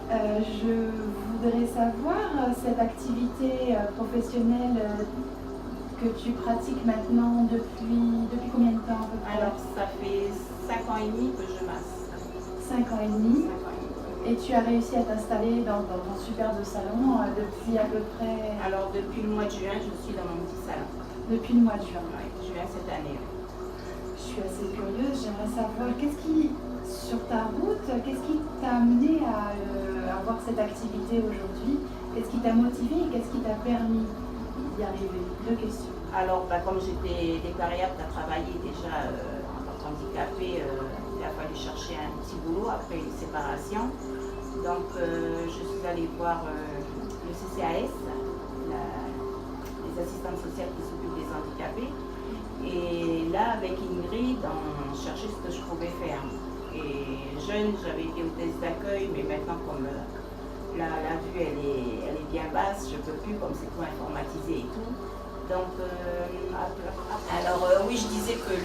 Je voudrais savoir cette activité professionnelle que tu pratiques maintenant depuis combien de temps à peu près? Alors, ça fait 5 ans et demi que je masse. 5 ans et demi. 5 ans et demi. Et tu as réussi à t'installer dans ton superbe salon depuis à peu près... Alors, depuis le mois de juin, je suis dans mon petit salon. Depuis le mois de juin. Oui, juin cette année. Je suis assez curieuse, j'aimerais savoir sur ta route, qu'est-ce qui t'a amené à avoir cette activité aujourd'hui? Qu'est-ce qui t'a motivé et qu'est-ce qui t'a permis d'y arriver? Deux questions. Alors, comme j'étais déclarée apte à travailler déjà en tant qu'handicapée, il a fallu chercher un petit boulot après une séparation. Donc, je suis allée voir le CCAS, les assistantes sociales qui s'occupent des handicapés. Et là, avec Ingrid, on cherchait ce que je pouvais faire. Et jeune, j'avais été hôtesse d'accueil, mais maintenant, comme la vue elle est bien basse, je ne peux plus, comme c'est tout informatisé et tout. Donc, oui, je disais que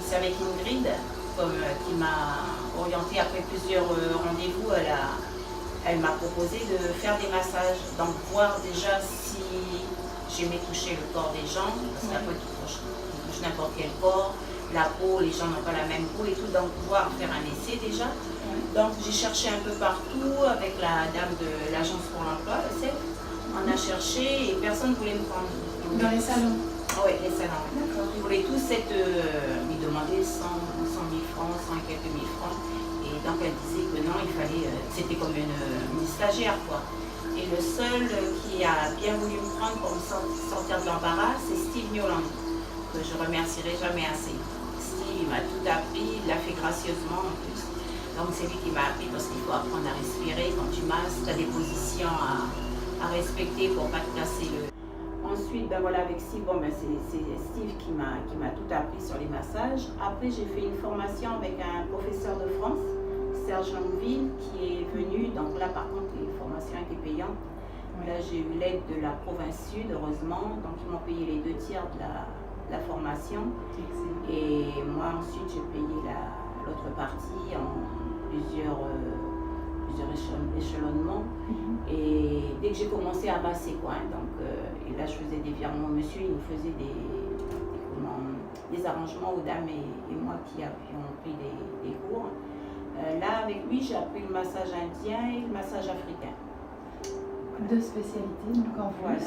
c'est avec Ingrid qui m'a orientée après plusieurs rendez-vous. Elle m'a proposé de faire des massages, donc voir déjà si j'aimais toucher le corps des gens, parce qu'après tu touches n'importe quel corps, la peau, les gens n'ont pas la même peau et tout, donc pouvoir faire un essai déjà. Donc j'ai cherché un peu partout avec la dame de l'agence pour l'emploi, le CEF. On a cherché et personne ne voulait me prendre. Dans les salons? Oui, les salons. D'accord. Ils voulaient tous lui demander 100 000 francs, 100 et quelques mille francs. Et donc elle disait que non, il fallait, c'était comme une stagiaire quoi. Et le seul qui a bien voulu me prendre pour me sortir de l'embarras, c'est Steve Newland, que je remercierai jamais assez. Steve, il m'a tout appris, il l'a fait gracieusement en plus. Donc c'est lui qui m'a appris parce qu'il faut apprendre à respirer. Quand tu masses, tu as des positions à respecter pour ne pas te casser le... Ensuite, voilà, avec Steve, c'est Steve qui m'a tout appris sur les massages. Après, j'ai fait une formation avec un professeur de France, Serge Longueville, qui est venu. Donc là, par contre, les formations étaient payantes. Là, j'ai eu l'aide de la province sud, heureusement. Donc, ils m'ont payé les 2 tiers de la formation. Et moi, ensuite, j'ai payé l'autre partie en plusieurs échelonnements. Et dès que j'ai commencé à masser, et là, je faisais des virements. Monsieur, il me faisait des arrangements aux dames et moi qui avions pris des cours. Là, avec lui, j'ai appris le massage indien et le massage africain. Voilà. Deux spécialités, donc en plus. Voilà.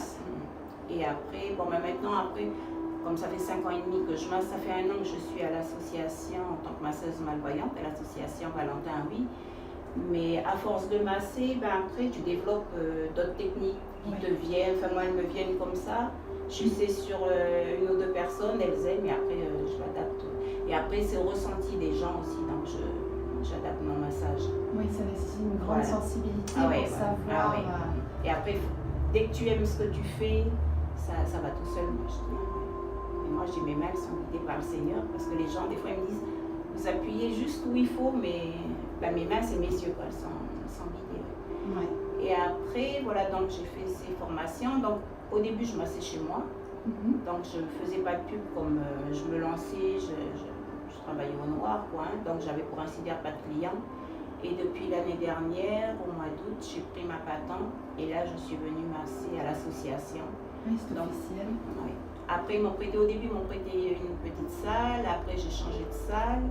Et après, maintenant, comme ça fait 5 ans et demi que je masse, ça fait 1 an que je suis à l'association en tant que masseuse malvoyante, à l'association Valentin, oui. Mais à force de masser, après, tu développes d'autres techniques qui te viennent. Moi, elles me viennent comme ça. Je sais sur 1 ou 2 personnes, elles aiment, et après, je l'adapte. Et après, c'est au ressenti des gens aussi, donc j'adapte mon massage. Oui, ça nécessite une grande sensibilité pour savoir. Et après, dès que tu aimes ce que tu fais, ça va tout seul, moi, je dis. Et moi, je dis, mes mains, elles sont guidées par le Seigneur, parce que les gens, des fois, ils me disent, vous appuyez juste où il faut, mais mes mains, c'est mes yeux, elles sont guidées. Ouais. Et après, voilà, donc j'ai fait ces formations. Donc, au début, je massais chez moi. Donc, je ne faisais pas de pub comme je me lançais, je travaillais au noir, donc j'avais pour ainsi dire pas de clients. Et depuis l'année dernière, au mois d'août, j'ai pris ma patente et là, je suis venue masser à l'association. Oui, c'est officiel. Oui. Après, au début, ils m'ont prêté une petite salle. Après, j'ai changé de salle.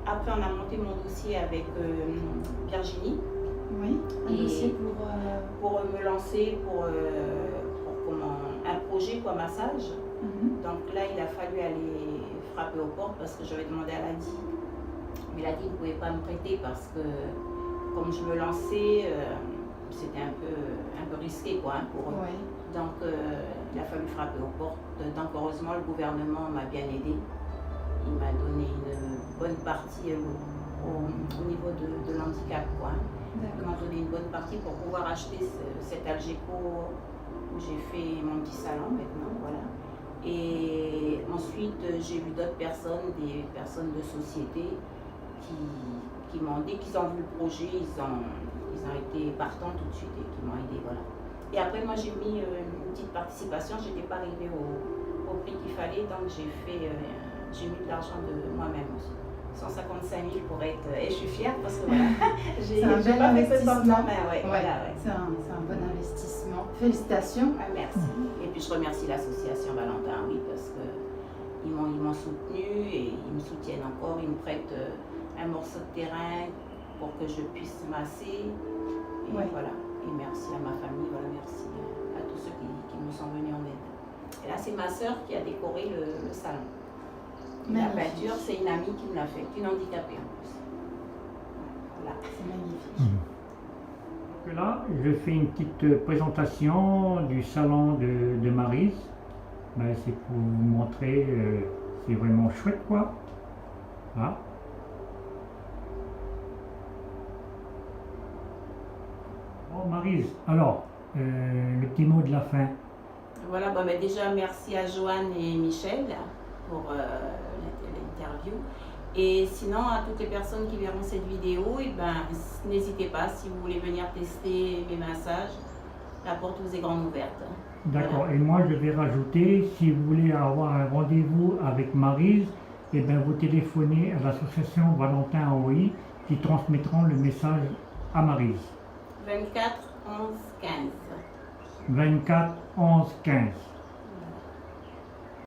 Après, on a monté mon dossier avec Virginie. Oui, un dossier pour me lancer pour un projet massage. Donc là, il a fallu aller frapper aux portes parce que j'avais demandé à l'ADI. Mais l'ADI ne pouvait pas me prêter parce que comme je me lançais, c'était un peu risqué pour eux. Oui. Donc il a fallu frapper aux portes. Donc heureusement, le gouvernement m'a bien aidé. Il m'a donné une bonne partie au niveau de l'handicap. Il m'a donné une bonne partie pour pouvoir acheter cet Algeco où j'ai fait mon petit salon maintenant. Voilà. Et ensuite, j'ai vu d'autres personnes, des personnes de société qui m'ont dit qu'ils ont vu le projet, ils ont été partants tout de suite et qui m'ont aidé. Voilà. Et après, moi, j'ai mis une petite participation. Je n'étais pas arrivée au prix qu'il fallait, donc j'ai mis de l'argent de moi-même aussi. 155 000 pour être... Et je suis fière parce que voilà, j'ai C'est un bel pas fait ce temps investissement. ouais, voilà, ouais. C'est un bon investissement. Félicitations. Ah, merci. Et puis je remercie l'association Valentin, oui, parce que ils m'ont soutenu et ils me soutiennent encore. Ils me prêtent un morceau de terrain pour que je puisse masser. Et voilà. Et merci à ma famille, voilà, merci à tous ceux qui me sont venus en aide. Et là, c'est ma soeur qui a décoré le salon. La peinture, c'est une amie qui me l'a fait, une handicapée en plus. Voilà. C'est magnifique. Donc là, je fais une petite présentation du salon de Maryse. Ben, c'est pour vous montrer, c'est vraiment chouette quoi. Voilà. Bon Maryse, alors, le petit mot de la fin. Voilà, bon, ben déjà merci à Joanne et Michel pour l'interview. Et sinon, à toutes les personnes qui verront cette vidéo, et ben, n'hésitez pas, si vous voulez venir tester mes massages, la porte vous est grande ouverte. D'accord, Voilà. et moi je vais rajouter, si vous voulez avoir un rendez-vous avec Maryse, et ben, vous téléphonez à l'association Valentin AOI qui transmettront le message à Maryse. 24 11 15. 24 11 15.